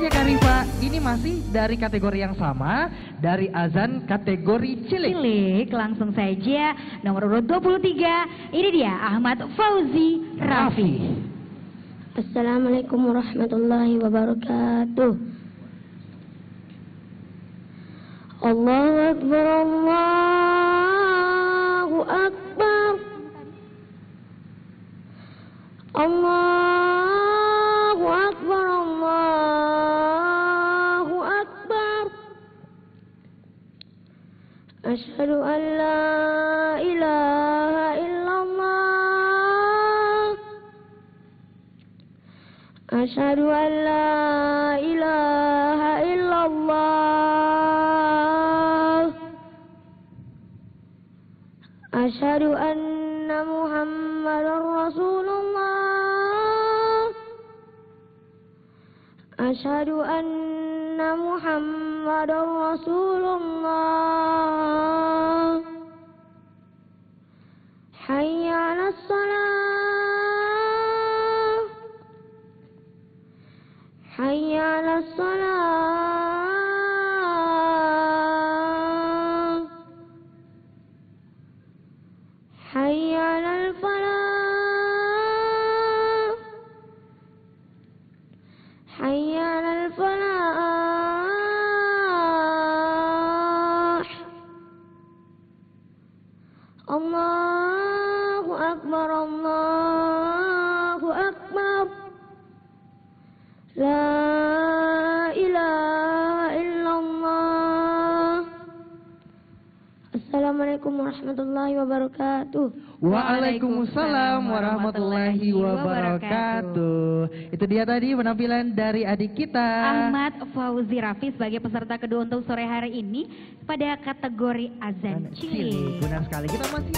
selanjutnya Kak Rifa, ini masih dari kategori yang sama, dari azan kategori cilik. Cilik, langsung saja nomor urut 23, ini dia Ahmad Fauzi Raffi. Assalamualaikum warahmatullahi wabarakatuh. Allahu Akbar, Allahu Akbar, Allahu Akbar, Allahu Akbar. Asyhadu an la ilaha illallah, asyhadu an la ilaha illallah, asyhadu anna Muhammadar Rasulullah, asyhadu anna Muhammadar Rasulullah. Hayya 'alas shalah, hayya 'alas shalah, hayya 'alal falah, hayya 'alal falah. Allahu Akbar, Allahu Akbar. La ilaha illallah. Assalamualaikum warahmatullahi wabarakatuh. Waalaikumsalam warahmatullahi wabarakatuh. Itu dia tadi penampilan dari adik kita Ahmad Fauzi Raffi sebagai peserta kedua untuk sore hari ini pada kategori azan cilik. Benar sekali, kita masih